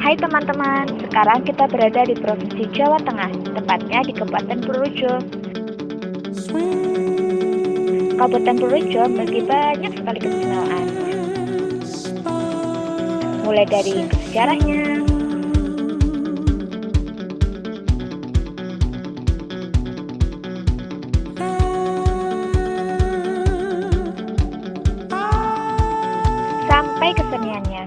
Hai teman-teman, sekarang kita berada di Provinsi Jawa Tengah, tepatnya di Kabupaten Purworejo. Kabupaten Purworejo memiliki banyak sekali keistimewaan, mulai dari sejarahnya, sampai keseniannya.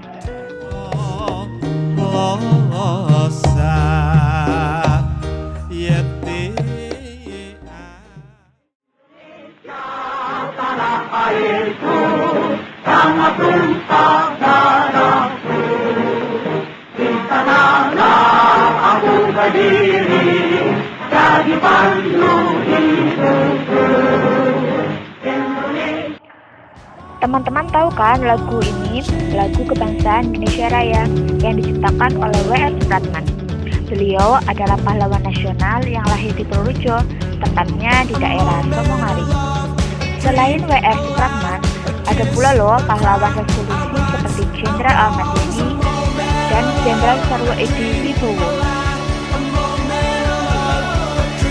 Teman-teman tahu kan lagu ini, lagu kebangsaan Indonesia Raya yang diciptakan oleh W.R. Supratman. Beliau adalah pahlawan nasional yang lahir di Purworejo, tepatnya di daerah Somongari. Selain W.R. Supratman, ada pula loh pahlawan revolusi seperti Jenderal Ahmad Yani dan Jenderal Sarwo Edi Wibowo.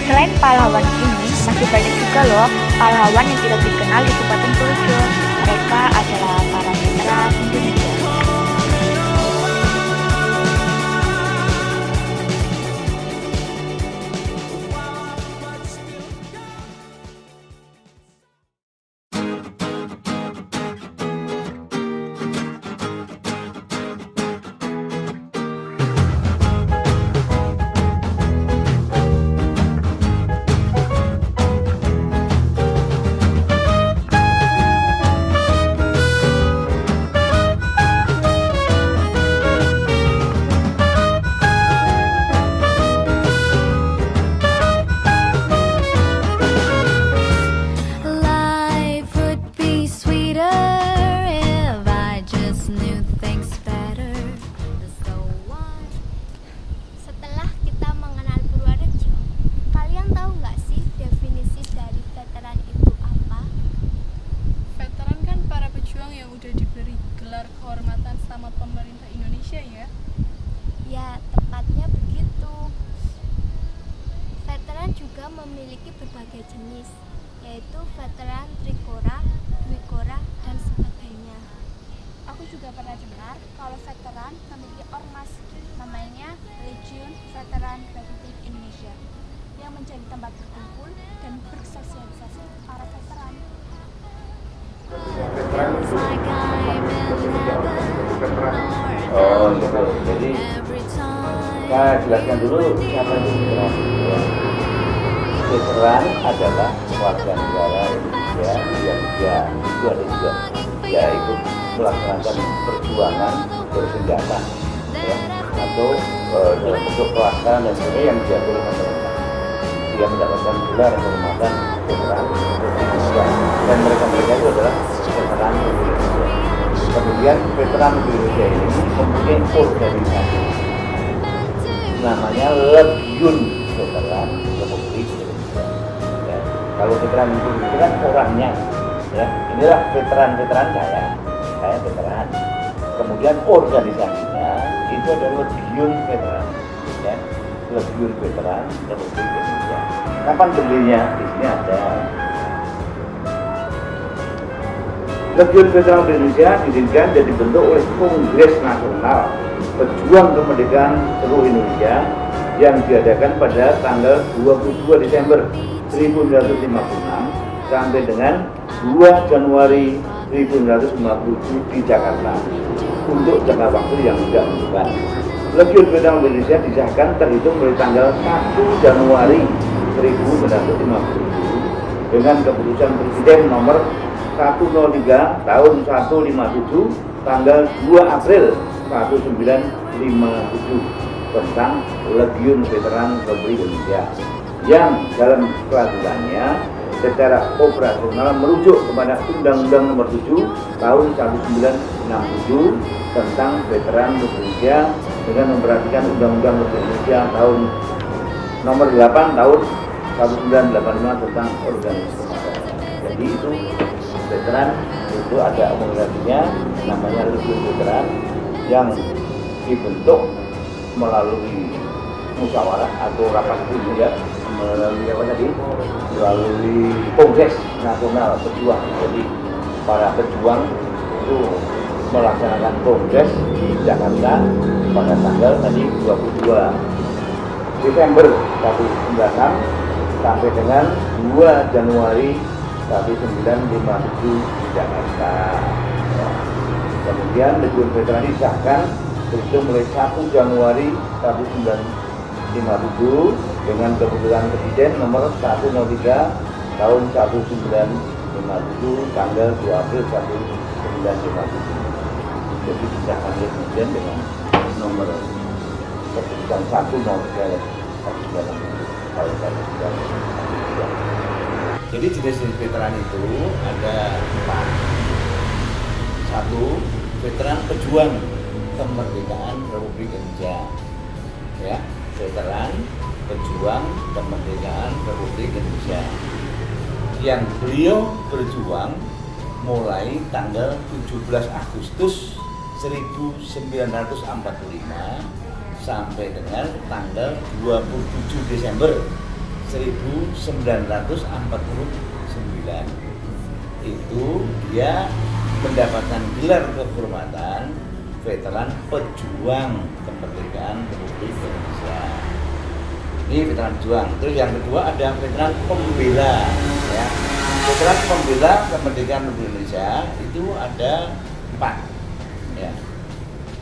Selain pahlawan ini, masih banyak juga loh pahlawan yang tidak dikenal di Kabupaten Purworejo. Mereka adalah para veteran Indonesia. Kehormatan sama pemerintah Indonesia ya? Ya, tepatnya begitu. Veteran juga memiliki berbagai jenis, yaitu veteran Trikora, Dwikora, dan sebagainya. Aku juga pernah dengar kalau veteran memiliki ormas, namanya Legiun Veteran Republik Indonesia, yang menjadi tempat berkumpul dan bersosialisasi para veteran. Oh gitu. Jadi saya jelaskan dulu siapa itu veteran. Veteran adalah warga negara Indonesia yang dia ikut melaksanakan perjuangan bersenjata, ya, atau dalam bentuk pelaksanaan dan sebagainya yang diatur oleh pemerintah. Dia mendapatkan gelar kehormatan veteran Indonesia, dan mereka itu adalah veteran Indonesia. Kemudian veteran Indonesia ini mempunyai organisasi namanya Legiun Veteran Republik Indonesia. Ya. Kalau veteran itu kan orangnya, ya. Inilah veteran-veteran saya veteran. Kemudian organisasinya itu adalah Legiun Veteran, ya. Legiun Veteran Republik Indonesia. Kapan berdirinya? Di sini ada. Legiun Veteran Indonesia didirikan dan dibentuk oleh Kongres Nasional Pejuang Kemerdekaan seluruh Indonesia yang diadakan pada tanggal 22 Desember 1956 sampai dengan 2 Januari 1957 di Jakarta untuk jangka waktu yang tidak menentukan. Legiun Veteran Indonesia disahkan terhitung mulai tanggal 1 Januari 1957 dengan keputusan Presiden nomor 103 tahun 157 tanggal 2 April 1957 tentang Legiun Veteran Republik Indonesia yang dalam kelanjutannya secara operasional merujuk kepada Undang-Undang Nomor 7 Tahun 1967 tentang Veteran Indonesia dengan memperhatikan Undang-Undang Republik Indonesia tahun Nomor 8 Tahun 1985 tentang organisasi masyarakat. Jadi itu veteran itu ada organisasinya namanya Legiun Veteran yang dibentuk melalui musyawarah atau rapat pleno ya, melalui apa tadi? Melalui Kongres Nasional Pejuang. Jadi para pejuang itu melaksanakan kongres di Jakarta pada tanggal tadi 22 Desember 1996 sampai dengan 2 Januari 1957 di Jakarta. Ya. Kemudian Legiun Veteran disahkan itu mulai 1 Januari 1957 dengan keputusan Presiden nomor 103 tahun 1957 tanggal 2 April 1957. Jadi disahkan oleh Presiden dengan nomor keputusan 1 nomor 3 tahun 1957. Jadi jenis-jenis veteran itu ada 4. 1. Veteran pejuang kemerdekaan Republik Indonesia. Ya, veteran pejuang kemerdekaan Republik Indonesia. Yang beliau berjuang mulai tanggal 17 Agustus 1945 sampai dengan tanggal 27 Desember 1949. Itu dia mendapatkan gelar kehormatan veteran pejuang kemerdekaan Republik Indonesia. Ini veteran pejuang. Terus yang kedua ada veteran pembela, ya. Veteran pembela kemerdekaan Republik Indonesia itu ada 4. Ya.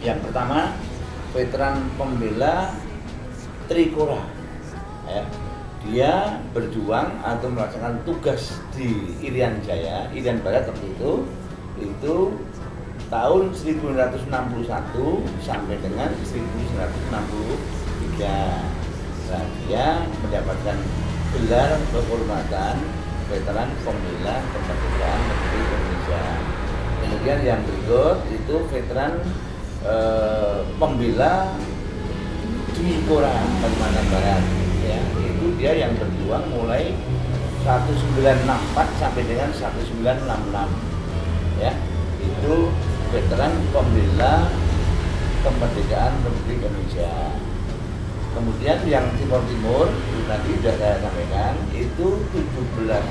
Yang pertama veteran pembela Trikora. Ya. Dia berjuang atau melaksanakan tugas di Irian Jaya, Irian Barat waktu itu tahun 1961 sampai dengan 1963. Nah, dia mendapatkan gelar kehormatan veteran pembela kemerdekaan Republik Indonesia. Kemudian yang berikut itu veteran pembela Trikora Kalimantan Barat. Ya, itu dia yang berjuang mulai 1964 sampai dengan 1966. Ya, itu veteran pembela kemerdekaan Republik Indonesia. Kemudian yang Timur nanti sudah saya sampaikan itu bulan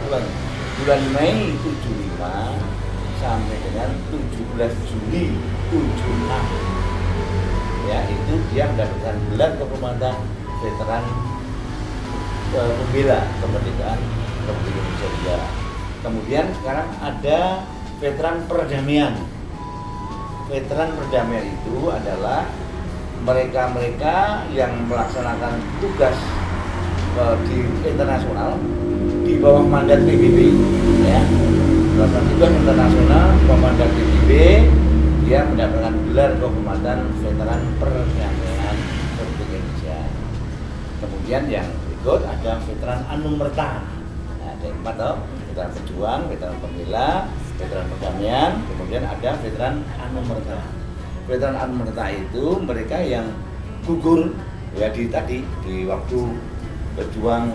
Mei 75 sampai dengan 17 Juli 76. Ya, itu dia mendapatkan gelar kehormatan veteran pembela kemerdekaan Republik Indonesia juga. Kemudian sekarang ada veteran perdamaian. Veteran perdamaian itu adalah mereka-mereka yang melaksanakan tugas di internasional di bawah mandat PBB, ya. Melaksanakan tugas internasional di bawah mandat PBB, dia mendapatkan gelar kehormatan veteran perdamaian Republik Indonesia. Kemudian yang berikut ada veteran Anumerta. Nah, ada 4 toh, veteran pejuang, veteran pembela, veteran perdamaian, kemudian ada veteran Anumerta. Veteran Anumerta itu mereka yang gugur ya di waktu berjuang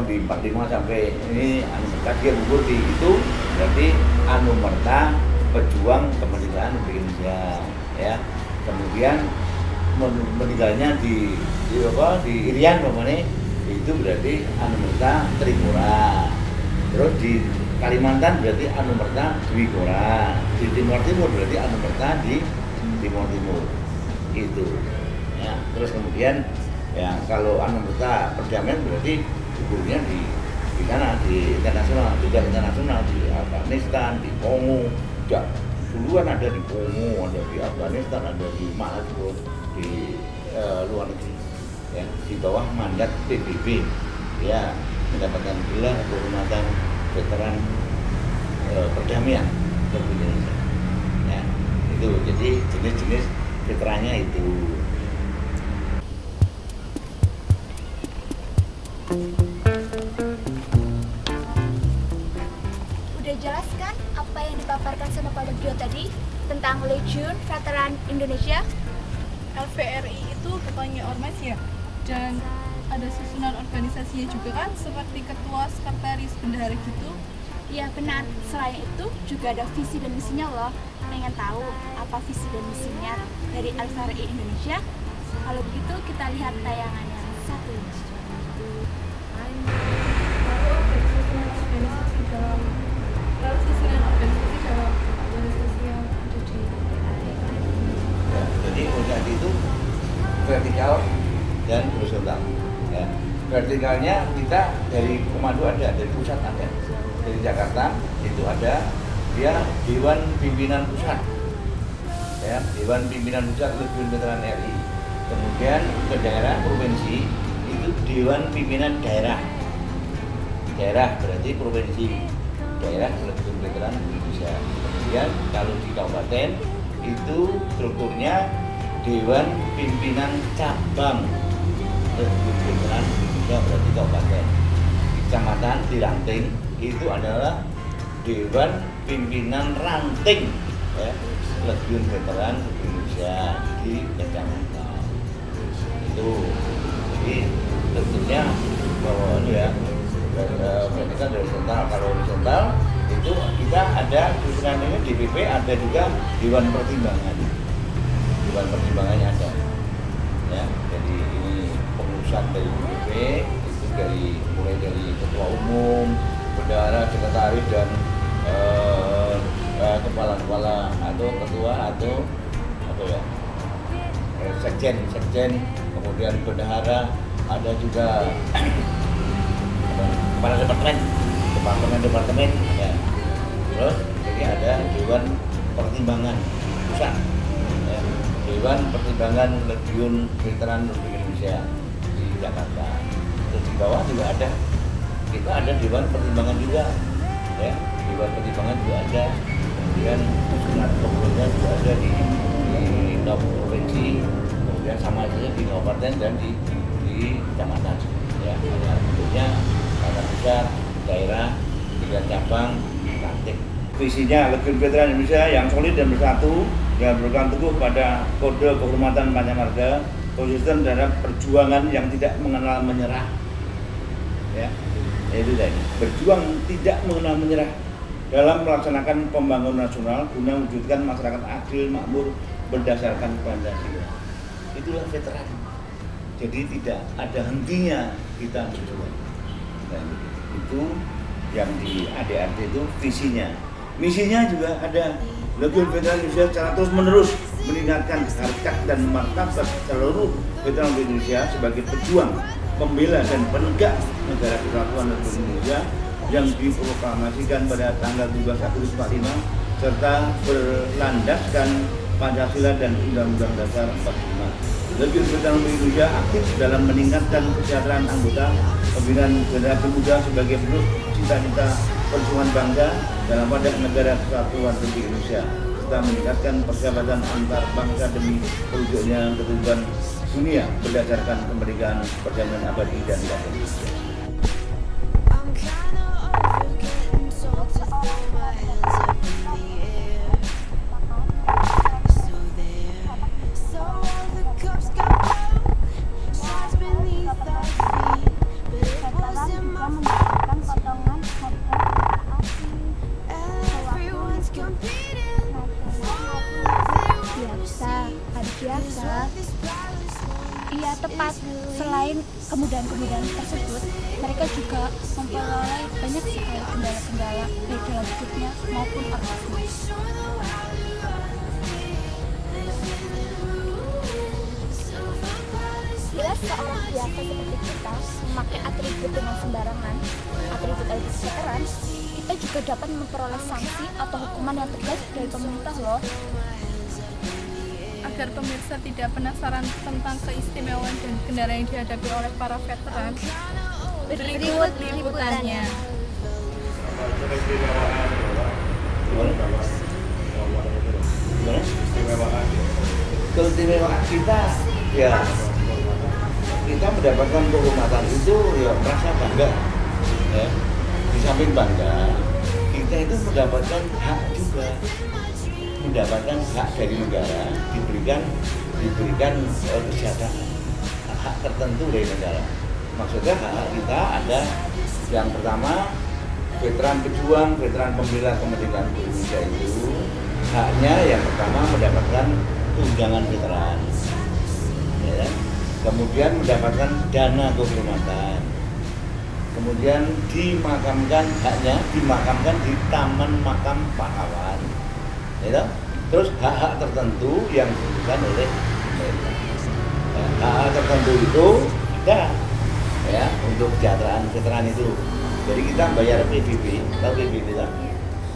di 45 sampai ini Anumerta, dia gugur di itu berarti Anumerta pejuang kemerdekaan Republik Indonesia, ya. Kemudian meninggalnya di Irian namanya, itu berarti Anumerta Trikora. Terus di Kalimantan berarti Anumerta Dwikora. Di Timur berarti Anumerta di Timur itu, ya. Terus kemudian ya kalau Anumerta perdamaian berarti gugurnya di sana, di internasional, juga internasional, di Afghanistan, di Kongo. Ya, duluan ada di Kongo, ada di Afghanistan, ada di mana juga di luar negeri, ya, di bawah mandat PBB, ya, mendapatkan gelar kehormatan veteran perdamaian Republik Indonesia. Ya, itu jadi jenis-jenis veterannya itu. Udah jelas kan apa yang dipaparkan sama Pak Legio tadi tentang Legiun Veteran Indonesia? LVRI itu ketuanya ormas ya, dan ada susunan organisasinya juga kan, seperti ketua, sekretaris, bendahara gitu. Ya benar, selain itu juga ada visi dan misinya loh. Pengen tahu apa visi dan misinya dari LVRI Indonesia? Kalau begitu kita lihat tayangan yang satu ini. Lalu susunan organisasi dalam organisasi yang ada di Ya, jadi organisasi itu vertikal dan horizontal. Ya. Vertikalnya kita dari komando ada, dari pusat ada, dari Jakarta itu ada, dia Dewan Pimpinan Pusat, ya, Dewan Pimpinan Pusat Legiun Veteran RI. Kemudian ke daerah provinsi itu Dewan Pimpinan Daerah. Daerah berarti provinsi, daerah Legiun Veteran Indonesia. Kemudian kalau di kabupaten itu strukturnya Dewan Pimpinan Cabang Legiun Veteran Indonesia, berarti kabupaten. Di kecamatan, di ranting itu adalah Dewan Pimpinan Ranting, ya, Legiun Veteran Indonesia di kecamatan. Itu jadi tentunya bahwa ya vertikal dan horizontal. Kalau horizontal itu kita ada susunan ini DPP, ada juga Dewan Pertimbangan. Dewan Pertimbangannya ada, ya. Jadi ini pengurusan dari DPP itu mulai dari ketua umum, bendahara, sekretaris dan kepala-kepala atau ketua atau apa ya, sekjen, kemudian bendahara, ada juga kepala departemen ada. Terus jadi ada Dewan Pertimbangan Pusat, ya, Dewan Pertimbangan Legiun Veteran Republik Indonesia di Jakarta. Terus di bawah juga ada, kita ada Dewan Pertimbangan juga, ya, Dewan Pertimbangan juga ada. Kemudian susunan kemudian juga ada di provinsi, kemudian sama saja di kabupaten dan di kecamatan, ya, ada bentuknya kota besar, daerah, 3 cabang, ranting. Visinya Legiun Veteran Indonesia yang solid dan bersatu, yang berpegang teguh pada kode kehormatan Pancamarga, konsisten terhadap perjuangan yang tidak mengenal menyerah, ya, itu tadi, berjuang tidak mengenal menyerah dalam melaksanakan pembangunan nasional guna mewujudkan masyarakat adil makmur berdasarkan Pancasila. Itulah veteran. Jadi tidak ada hentinya kita berjuang. Dan itu yang di ADRT itu visinya. Misinya juga ada, Legiun Veteran Indonesia secara terus menerus meningkatkan harkat dan martabat seluruh veteran Indonesia sebagai pejuang, pembela dan penegak negara kesatuan Republik Indonesia yang diproklamasikan pada tanggal 17 Agustus 45 serta berlandaskan Pancasila dan Undang-Undang Dasar 45. Legiun Veteran Indonesia aktif dalam meningkatkan kesejahteraan anggota, pembinaan generasi muda sebagai penerus cita-cita perjuangan bangsa dalam pada negara kesatuan Republik Indonesia, serta meningkatkan persahabatan antar bangsa demi terwujudnya ketujuan dunia berdasarkan kemerdekaan, perdamaian abadi dan Indonesia. Iya tepat. Selain kemudahan-kemudahan tersebut, mereka juga memperoleh banyak sekali kendala-kendala baik dalam hidupnya maupun organisasi. Bila seorang biasa seperti kita memakai atribut dengan sembarangan, atribut veteran, kita juga dapat memperoleh sanksi atau hukuman yang tegas dari pemerintah loh. Agar pemirsa tidak penasaran tentang keistimewaan dan kendala yang dihadapi oleh para veteran, berikut liputannya. Keistimewaan kita, ya, kita mendapatkan kehormatan itu ya merasa bangga, ya. Di samping bangga, kita itu mendapatkan hak juga, mendapatkan hak dari negara, diberikan kesejahteraan, hak tertentu dari negara. Maksudnya hak kita ada yang pertama, veteran pejuang, veteran pembela kemerdekaan Indonesia itu haknya yang pertama mendapatkan tunjangan veteran, ya. kemudian mendapatkan dana kehormatan, kemudian haknya dimakamkan di Taman Makam Pahlawan, gitu. Terus hak-hak tertentu yang diberikan oleh pemerintah. Hak-hak tertentu itu ada ya untuk kesejahteraan veteran itu. Jadi kita bayar PBB, tahu PBB tak?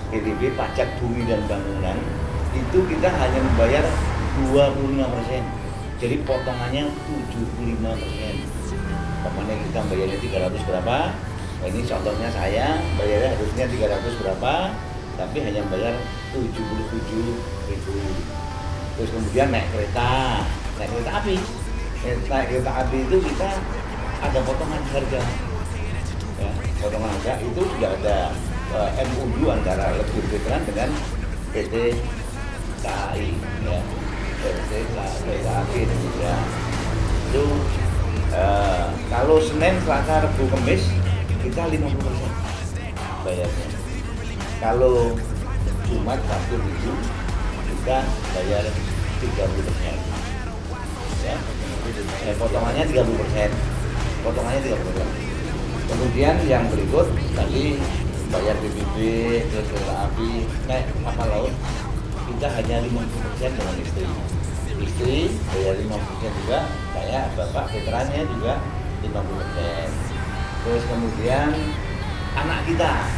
PBB pajak bumi dan bangunan itu kita hanya membayar 25%. Jadi potongannya 75%. Pokoknya kita bayarnya 300 berapa? Nah, ini contohnya saya bayarnya harusnya 300 berapa, tapi hanya bayar 77.000. Terus kemudian naik kereta api. Naik kereta api itu kita ada potongan harga. Ya, potongan harga itu sudah ada MOU antara Legiun Veteran dengan PT KAI, ya. PT KAI Indonesia. Itu kalau Senin, Selasa, Rabu, Kamis kita 50% bayarnya. Kalau Jumat, Sabtu, Minggu kita bayar 30%. Ya, potongannya 30%. Kemudian yang berikut tadi bayar BPB, terus kereta api, naik kapal laut kita hanya 50% dengan istri bayar 50% juga, saya bapak veterannya juga 50%. Terus kemudian anak kita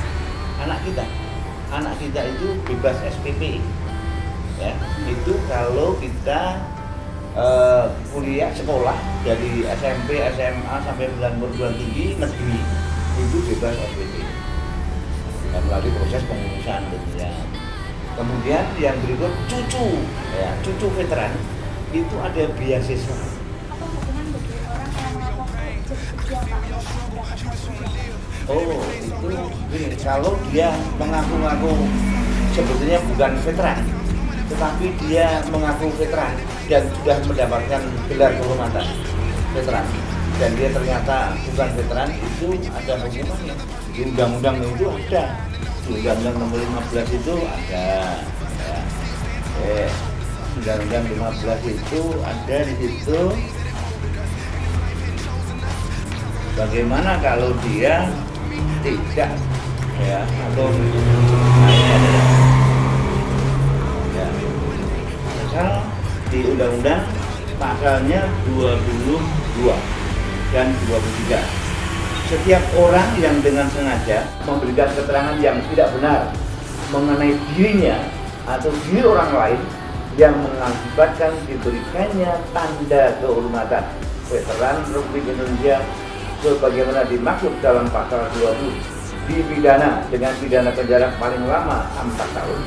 itu bebas SPP, ya itu kalau kita kuliah sekolah dari SMP, SMA sampai perguruan tinggi negeri itu bebas SPP melalui proses pengurusan tentunya. Kemudian yang berikut cucu veteran itu ada beasiswa. Apa hubungan bagi orang yang mengaku jadi pejuang Pak mendapat hak? Oh itu gini, kalau dia mengaku-ngaku sebetulnya bukan veteran, tetapi dia mengaku veteran dan sudah mendapatkan gelar kehormatan veteran, dan dia ternyata bukan veteran, itu ada hukumannya. Di undang-undang itu ada, di undang-undang nomor 15 itu ada, ya. Undang-undang 15 itu ada di situ. Bagaimana kalau dia tidak, ya, atau ya, misal di undang-undang pasalnya 22 dan 23. Setiap orang yang dengan sengaja memberikan keterangan yang tidak benar mengenai dirinya atau diri orang lain yang mengakibatkan diberikannya tanda kehormatan Veteran Republik Indonesia sebagaimana dimaksud dalam pasal 20 dipidana dengan pidana penjara paling lama 4 tahun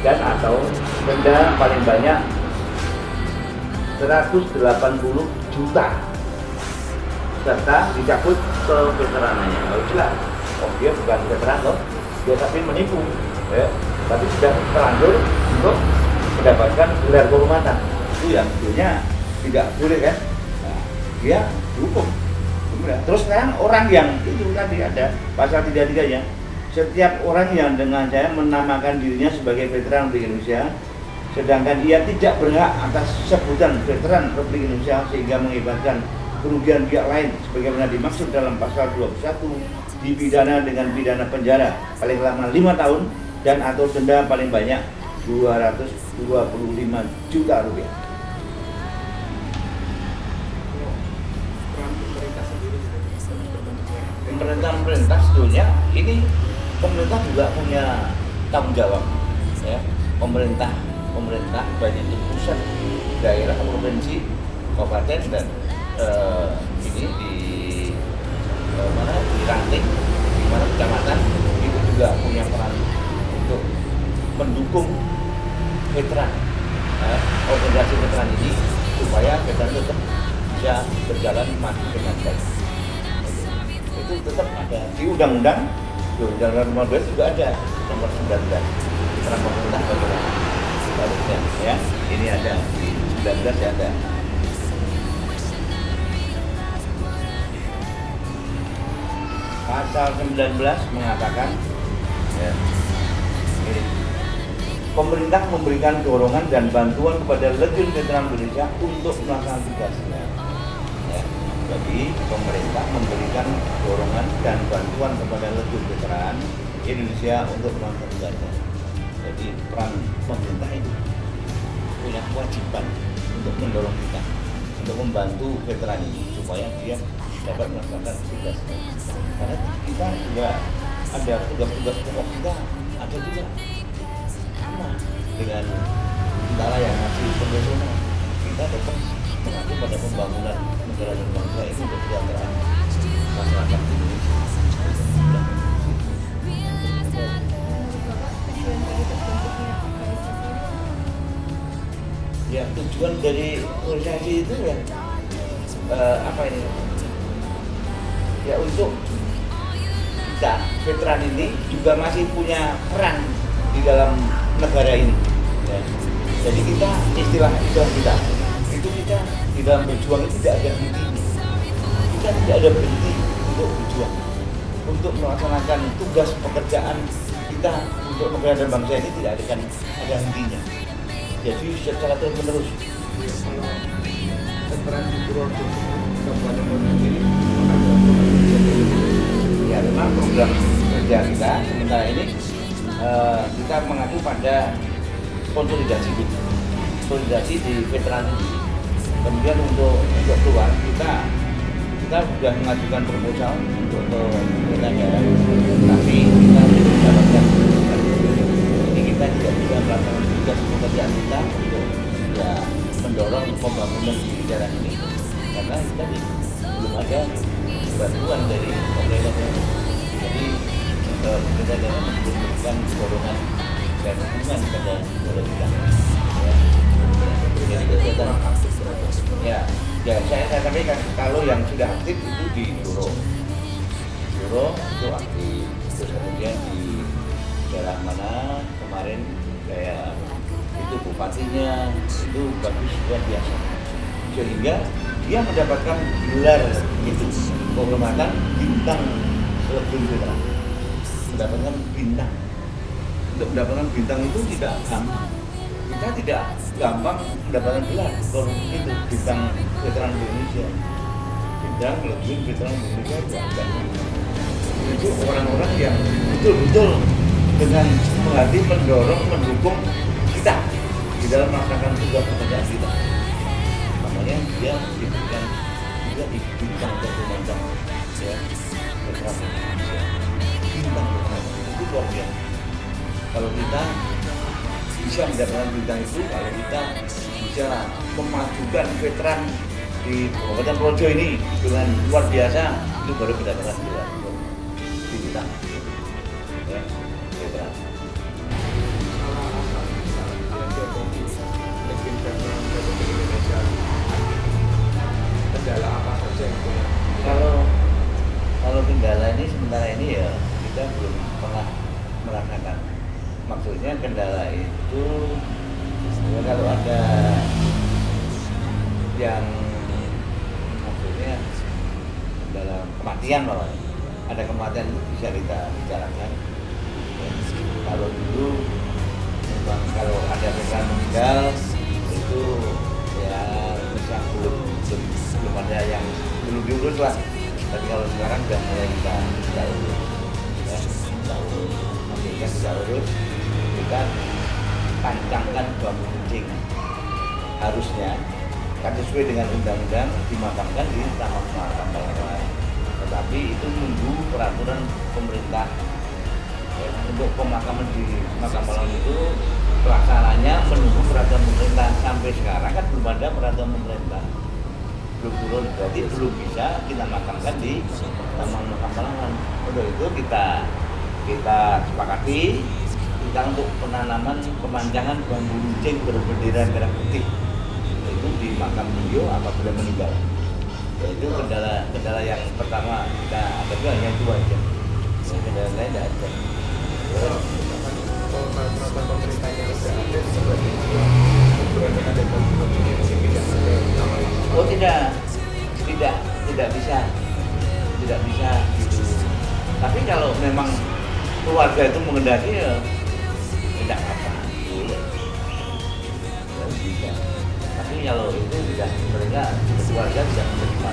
dan atau denda paling banyak 180 juta serta dicabut keveteranannya. Kalau jelas, dia bukan veteran loh, dia tapi menipu, ya, tapi sudah terlanjur untuk mendapatkan gelar kehormatan. Itu yang sebetulnya tidak boleh kan? Nah, dia dihukum. Terus sekarang orang yang itu tadi ada pasal 33-nya, setiap orang yang dengan saya menamakan dirinya sebagai veteran Republik Indonesia, sedangkan ia tidak berhak atas sebutan veteran Republik Indonesia sehingga mengakibatkan kerugian pihak lain sebagaimana dimaksud dalam pasal 21 dipidana dengan pidana penjara paling lama 5 tahun dan atau denda paling banyak 225 juta rupiah. Pemerintah sebetulnya ini pemerintah juga punya tanggung jawab, ya. Pemerintah baik itu pusat, daerah, provinsi, kabupaten dan ini di ranting, di mana kecamatan itu juga punya peran untuk mendukung veteran, organisasi veteran ini supaya veteran tetap bisa berjalan maju dengan baik. Itu tetap ada di undang-undang 15 juga ada nomor 19 tentang pemerintah bagaimana harusnya, ya. Ini ada di 19 ya ada. Pasal 19 mengatakan, ya, ini, pemerintah memberikan dorongan dan bantuan kepada Legiun Veteran Indonesia untuk melaksanakan tugasnya. Jadi pemerintah memberikan dorongan dan bantuan kepada legiun veteran Indonesia untuk menonton negara. Jadi peran pemerintah itu punya kewajiban untuk mendorong kita, untuk membantu veteran ini supaya dia dapat melaksanakan tugas. Karena kita juga ada tugas-tugas pokok kita ada juga sama dengan tentara yang masih konvensional. Kita tetap mengacu pada pembangunan negara dan bangsa ini untuk kesejahteraan masyarakat Indonesia. Ya, tujuan dari organisasi itu ya apa ini? Ya untuk kita veteran ini juga masih punya peran di dalam negara ini. Ya. Jadi kita istilah kita itu kita di dalam berjuang itu tidak ada henti. Kita tidak ada berhenti untuk berjuang, untuk melaksanakan tugas pekerjaan kita untuk negara dan bangsa ini tidak ada hentinya. Jadi secara terus menerus. Veteran di Purworejo Kabupaten Purworejo ini Ya memang program kerja kita sementara ini kita mengacu pada konsolidasi di veteran ini. Kemudian untuk keluar kita sudah mengajukan proposal untuk ke negara, tapi kita belum mendapatkan. Jadi kita tidak bisa melakukan tugas pekerjaan kita untuk ya mendorong pembangunan di daerah ini karena kita belum ada bantuan dari pemerintah. Jadi pemerintah daerah memberikan dorongan dan dukungan kepada kita. Jadi kegiatan ya saya sampaikan kalau yang sudah aktif itu di Juro itu aktif, terus kemudian di daerah mana kemarin kayak itu bupatinya itu bagus luar biasa sehingga dia mendapatkan gelar itu penghormatan bintang legiun veteran, mendapatkan bintang. Untuk mendapatkan bintang itu tidak gampang. Kita tidak gampang mendapatkan gelar kalau itu bintang veteran Indonesia, bintang legiun veteran Indonesia itu orang-orang yang betul-betul dengan hati mendorong, mendukung kita di dalam melaksanakan tugas pekerjaan kita. Makanya dia diberikan juga di bintang kehormatan ya veteran Indonesia, bintang kehormatan itu luar biasa. Kalau kita bisa mendapatkan bintang itu, kalau kita bisa memajukan veteran di Kabupaten Purworejo ini dengan luar biasa, itu baru mendapatkan gelar bintang ya veteran. Kendala apa saja yang punya? Kalau kendala ini sementara ini ya kita belum pernah merasakan. Maksudnya kendala itu ya kalau ada yang maksudnya kendala kematian malah ada kematian itu bisa kita bicarakan. Ya, kalau dulu memang kalau ada veteran meninggal itu ya bisa belum ada yang belum diurus lah. Tapi kalau sekarang sudah mulai kita urus ya, kita urus maksudnya kita urus, kita pancangkan bambu runcing harusnya kan sesuai dengan undang-undang dimakamkan di taman makam pahlawan, tetapi itu menunggu peraturan pemerintah ya, untuk pemakaman di makam pahlawan itu pelaksananya menunggu peraturan pemerintah. Sampai sekarang kan belum ada peraturan pemerintah, belum turun, berarti belum bisa kita makamkan di taman makam pahlawan. Untuk itu kita sepakati kita untuk penanaman pemanjangan bambu runcing berbendera merah putih itu di makam beliau apabila meninggal. Yaitu kendala yang pertama kita hadapi hanya itu aja. Kendala lain tidak ada. Kalau peraturan pemerintahnya sudah ada seperti itu, berada ada yang tidak ada nama. Oh tidak bisa gitu. Tapi kalau memang keluarga itu mengendaki ya tidak apa-apa, boleh. Bisa. Tapi kalau itu tidak mereka keluarga tidak menerima.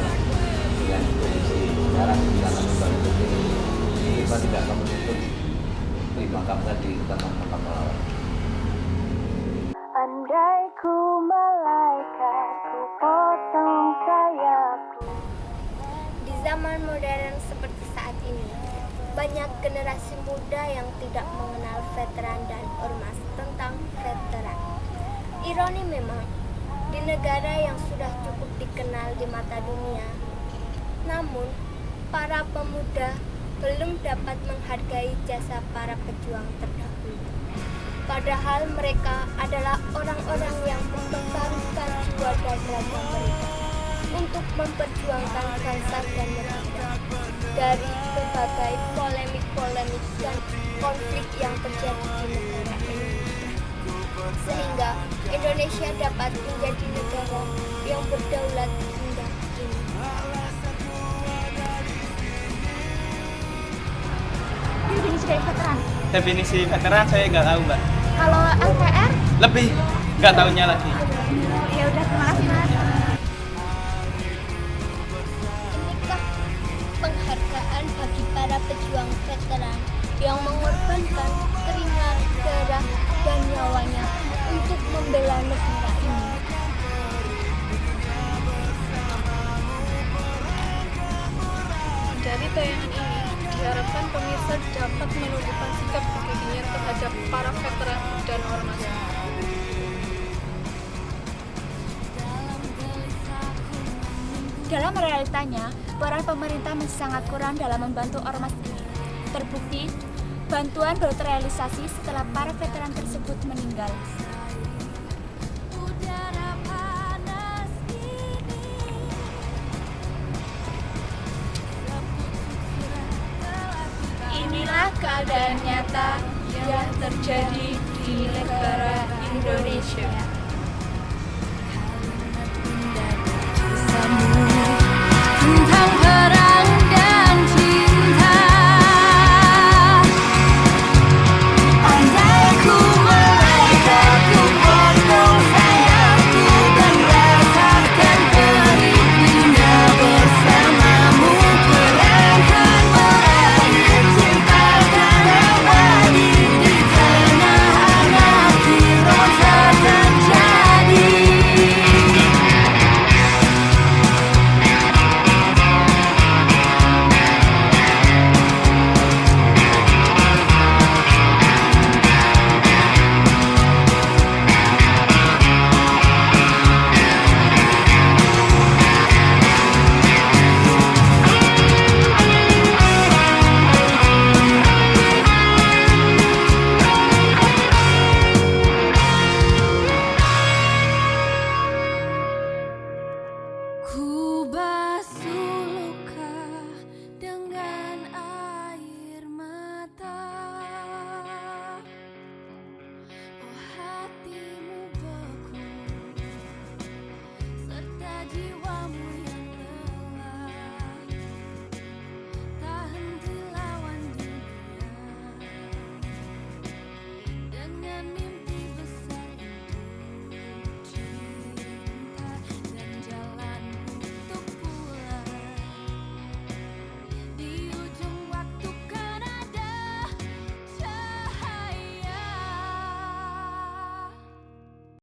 dengan kondisi sekarang sangat seperti ini, kita tidak akan menuntut dimakamkan di Taman Makam Pahlawan. Andai ku malaikat, ku potong sayapku. Di zaman modern seperti saat ini, banyak generasi muda yang tidak mengenal veteran dan ormas tentang veteran. Ironi memang, di negara yang sudah cukup dikenal di mata dunia, namun para pemuda belum dapat menghargai jasa para pejuang terdahulu. Padahal mereka adalah orang-orang yang mempertaruhkan jiwa dan raga mereka untuk memperjuangkan bangsa dan negara dari berbagai polemik-polemik dan konflik yang terjadi di negara ini, sehingga Indonesia dapat menjadi negara yang berdaulat hingga kini. Definisi dari veteran. Definisi veteran saya nggak tahu, Mbak. Kalau LPR, Lebih nggak tahunya lagi. ya udah terima kasih Mas. Inikah penghargaan bagi para pejuang veteran yang mengorbankan keringat, darah, dan nyawanya untuk membela negara ini. Dari tayangan ini, diharapkan pemirsa dapat menunjukkan sikap pribadinya terhadap para veteran dan ormas. Dalam realitanya, peran pemerintah masih sangat kurang dalam membantu ormas ini. Terbukti, bantuan baru terrealisasi setelah para veteran tersebut meninggal. Inilah keadaan nyata yang terjadi di negara Indonesia.